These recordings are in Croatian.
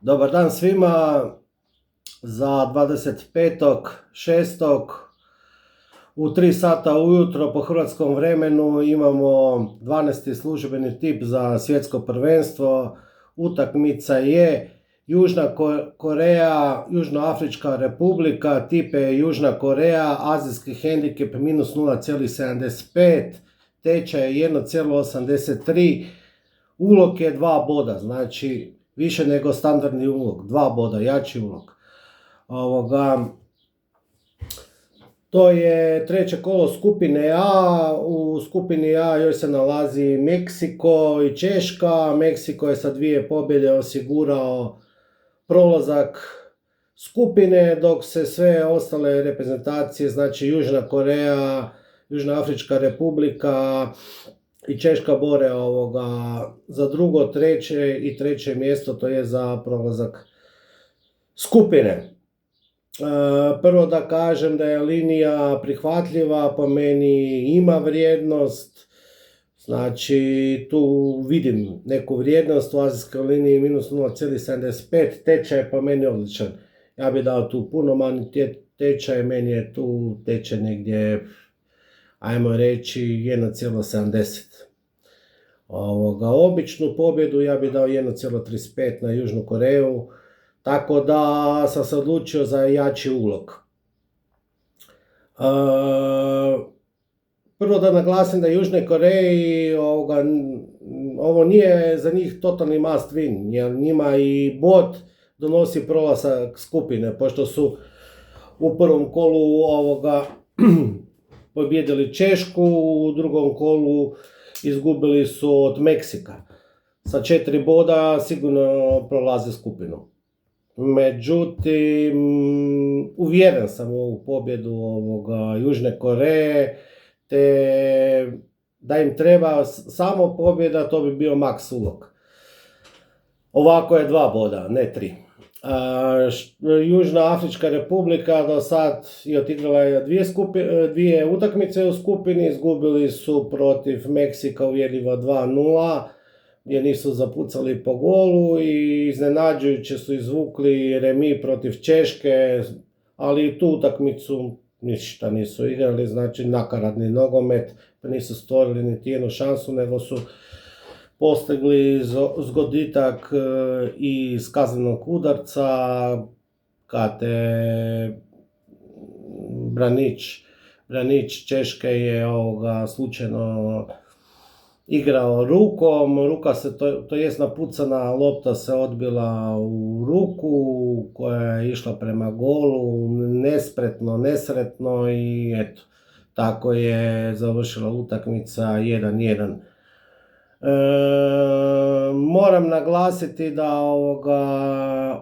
Dobar dan svima. Za 25.6. u 3 sata ujutro po hrvatskom vremenu imamo 12. službeni tip za svjetsko prvenstvo. Utakmica je Južna Koreja, Južnoafrička republika, tip je Južna Koreja, azijski hendikep minus 0,75, tečaj je 1,83, ulog je 2 boda, znači više nego standardni ulog, 2 boda, jači ulog. To je treće kolo skupine A. U skupini A još se nalazi Meksiko i Češka. Meksiko je sa 2 pobjede osigurao prolazak skupine, dok se sve ostale reprezentacije, znači Južna Koreja, Južnoafrička republika i Češka bore za drugo, treće i treće mjesto, to je za prolazak skupine. Prvo da kažem da je linija prihvatljiva, po meni ima vrijednost, znači tu vidim neku vrijednost u azijskoj liniji minus 0,75, tečaj je po meni odličan. Ja bih dao tu puno manji tečaj, meni je tu tečaj negdje, ajmo reći 1,70. Običnu pobjedu ja bih dao 1,35 na Južnu Koreju, tako da sam se odlučio za jači ulog. Prvo da naglasim da Južnoj Koreji ovo nije za njih totalni must win, jer njima i bod donosi prolazak skupine, pošto su u prvom kolu pobijedili Češku, u drugom kolu izgubili su od Meksika. Sa 4 boda sigurno prolaze skupinu. Međutim, uvjeren sam u ovu pobjedu Južne Koreje, te da im treba samo pobjeda, to bi bio maks ulog. Ovako je 2 boda, ne 3. Južnoafrička republika do sad je odigrala 2 utakmice u skupini, izgubili su protiv Meksika uvjerljivo 2-0, gdje nisu zapucali po golu i iznenađujuće su izvukli remi protiv Češke, ali tu utakmicu ništa nisu igrali, znači nakaradni nogomet, pa nisu stvorili niti jednu šansu, nego su postigli zgoditak iz kaznenog udarca, kad branič Češke je slučajno igrao rukom, ruka se, to jest napucana lopta se odbila u ruku koja je išla prema golu, nespretno, nesretno i eto, tako je završila utakmica 1-1. Moram naglasiti da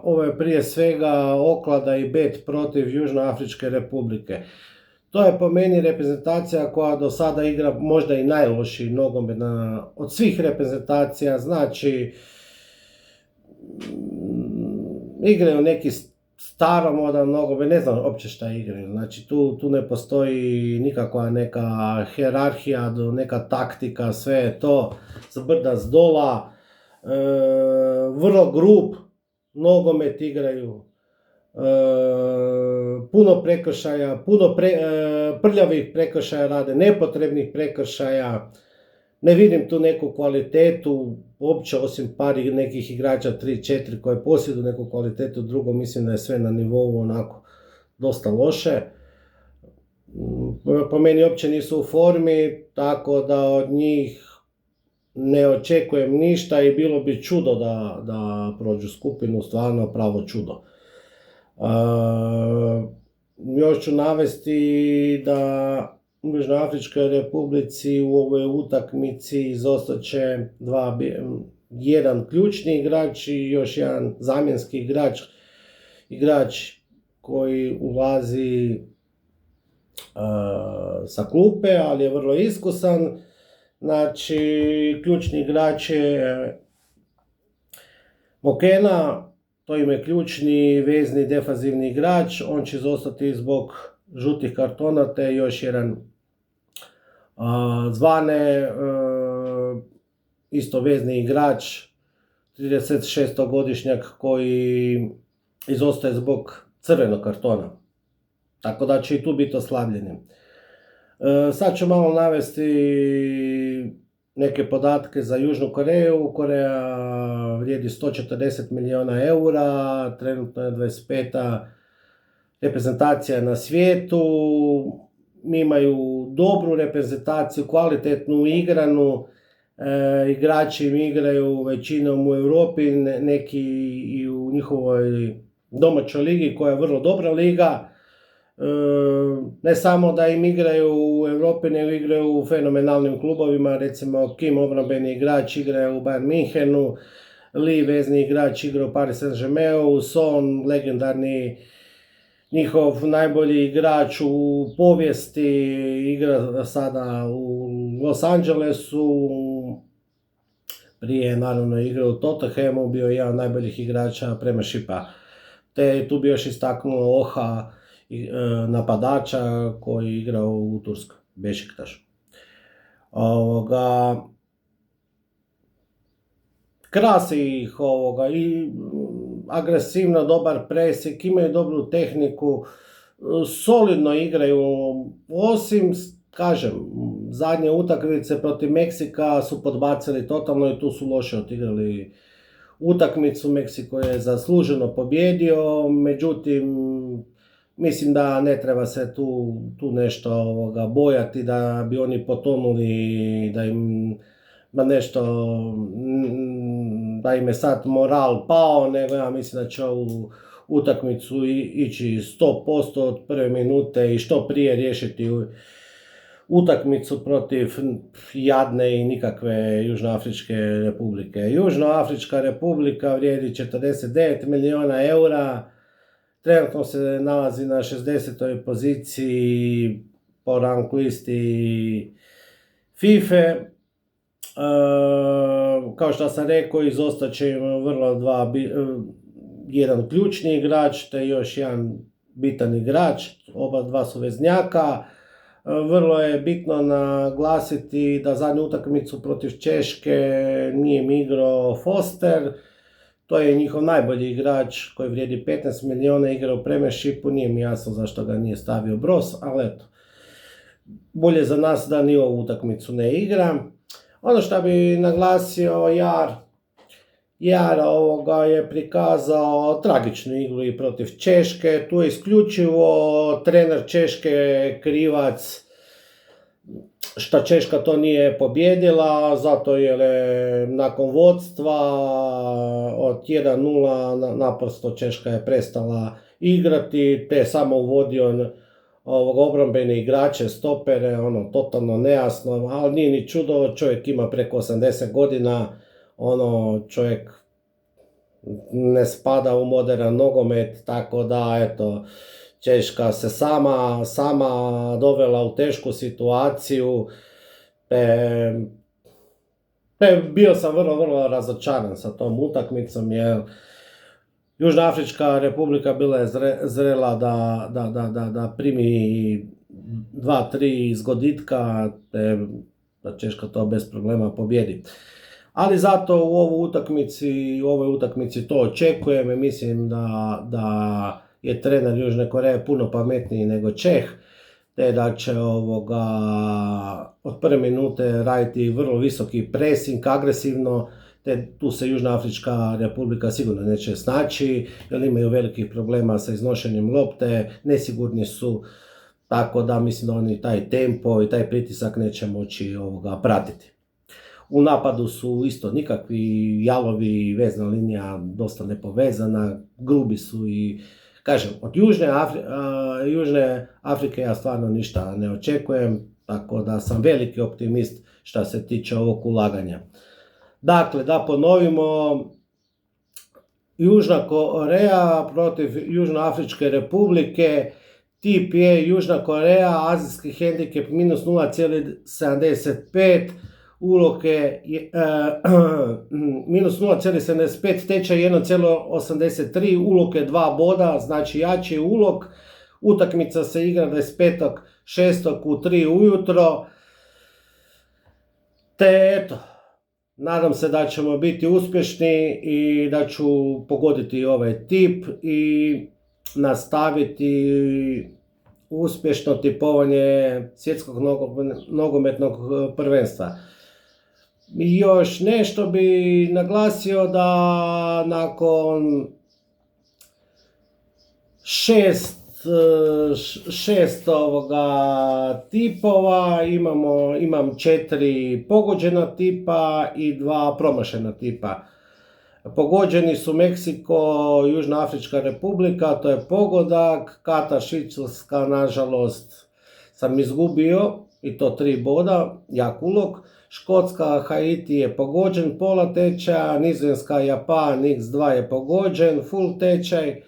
ovo je prije svega oklada i bet protiv Južnoafričke republike. To je po meni reprezentacija koja do sada igra možda i najlošiji nogomet od svih reprezentacija, znači igraju neki staromodan nogomet, ne znam uopće šta igraju, znači tu ne postoji nikakva neka hijerarhija, neka taktika, sve je to zbrda zdola, vrlo grub nogomet igraju. Puno prekršaja, prljavih prekršaja rade, nepotrebnih prekršaja. Ne vidim tu neku kvalitetu, uopće osim par nekih igrača, 3-4 koje posjeduju neku kvalitetu, drugo mislim da je sve na nivou onako dosta loše. Po meni uopće nisu u formi, tako da od njih ne očekujem ništa i bilo bi čudo da prođu skupinu, stvarno pravo čudo. Još ću navesti da u Južnoafričkoj republici u ovoj utakmici izostat će jedan ključni igrač i još jedan zamjenski igrač koji ulazi sa klupe, ali je vrlo iskusan. Znači, ključni igrač je Mokena, to im je ključni vezni defanzivni igrač, on će izostati zbog žutih kartona, te još jedan Zvane, isto vezni igrač, 36-godišnjak koji izostaje zbog crvenog kartona. Tako da će i tu biti oslabljeni. Sad ću malo navesti neke podatke za Južnu Koreju. Koreja vrijedi 140 milijuna eura, trenutno je 25. reprezentacija na svijetu. Imaju dobru reprezentaciju, kvalitetnu igranu. Igrači im igraju većinom u Europi, neki i u njihovoj domaćoj ligi koja je vrlo dobra liga. Ne samo da im igraju u Europi, nego igraju u fenomenalnim klubovima, recimo Kim, obrambeni igrač, igra u Bayern Münchenu, Lee, vezni igrač, igra u Paris Saint-Germainu, Son, legendarni njihov najbolji igrač u povijesti, igra sada u Los Angelesu, prije naravno igra u Tottenhamu, bio je jedan od najboljih igrača Premiershipa. Te tu bi još istaknuo Oha, napadača koji igra u Turskoj, Bešiktaš. Krasi ih i agresivno dobar presik, imaju dobru tehniku, solidno igraju, osim, kažem, zadnje utakmice protiv Meksika su podbacili totalno i tu su loše odigrali utakmicu. Meksiko je zasluženo pobjedio, međutim, mislim da ne treba se tu nešto bojati da bi oni potonuli, da im je sad moral pao, nego ja mislim da će ovu utakmicu ići 100% od prve minute i što prije riješiti utakmicu protiv jadne i nikakve Južnoafričke republike. Južnoafrička republika vrijedi 49 milijuna eura, trenutno se nalazi na 60. poziciji po rank listi FIFA. Kao što sam rekao, izostat će im jedan ključni igrač te još jedan bitan igrač, oba dva su veznjaka. Vrlo je bitno naglasiti da zadnju utakmicu protiv Češke nije im igrao Foster, to je njihov najbolji igrač koji vrijedi 15 milijuna, igra u Premiershipu, nije mi jasno zašto ga nije stavio Broz, ali eto, bolje za nas da ni ovu utakmicu ne igra. Ono što bi naglasio, Jar je prikazao tragičnu igru i protiv Češke. Tu je isključivo trener Češke krivac što Češka to nije pobjedila, zato jer je nakon vodstva od 1-0 naprosto Češka je prestala igrati, te samo uvodio obrambene igrače, stopere, totalno nejasno, ali nije ni čudo, čovjek ima preko 80 godina, čovjek ne spada u modern nogomet, tako da, eto, Češka se sama dovela u tešku situaciju, bio sam vrlo razočaran sa tom utakmicom, jer Južnoafrička republika bila je zrela da primi 2-3 izgoditka, te da Češka to bez problema pobjedi. Ali zato u ovoj utakmici to očekujem i mislim da je trener Južne Koreje puno pametniji nego Čeh, te da će od prve minute raditi vrlo visoki pressing, agresivno, te tu se Južnoafrička republika sigurno neće snaći, jer imaju velikih problema sa iznošenjem lopte, nesigurni su, tako da mislim da oni taj tempo i taj pritisak neće moći pratiti. U napadu su isto nikakvi jalovi, vezna linija dosta nepovezana, grubi su i, kažem, od Južne Afrike ja stvarno ništa ne očekujem, tako da sam veliki optimist što se tiče ovog ulaganja. Dakle, da ponovimo, Južna Koreja protiv Južnoafričke republike, tip je Južna Koreja, azijski hendikep minus 0,75, ulog je minus 0,75, tečaj 1,83, ulog je 2 boda, znači jači ulog. Utakmica se igra 25.6. u 3 ujutro. Te eto, Nadam se da ćemo biti uspješni i da ću pogoditi ovaj tip i nastaviti uspješno tipovanje svjetskog nogometnog prvenstva. I još nešto bi naglasio da nakon šest tipova imam 4 pogođena tipa i 2 promašena tipa. Pogođeni su Meksiko, Južna Afrička Republika, to je pogodak. Katar, Švicarska, nažalost sam izgubio i to 3 boda, jak ulog. Škotska, Haiti je pogođen pola tečaja, Nizozemska, Japan, X2 je pogođen full tečaj.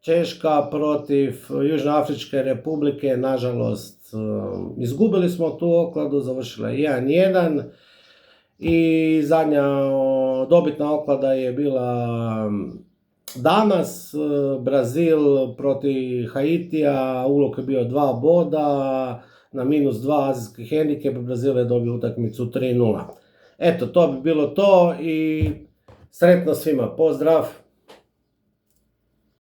Češka protiv Južnoafričke Republike, nažalost izgubili smo tu okladu, završila je 1-1 i zadnja dobitna oklada je bila danas, Brazil protiv Haitija, ulog je bio 2 boda, na -2 azijski hendikep, Brazil je dobio utakmicu 3-0. Eto, to bi bilo to i sretno svima, pozdrav!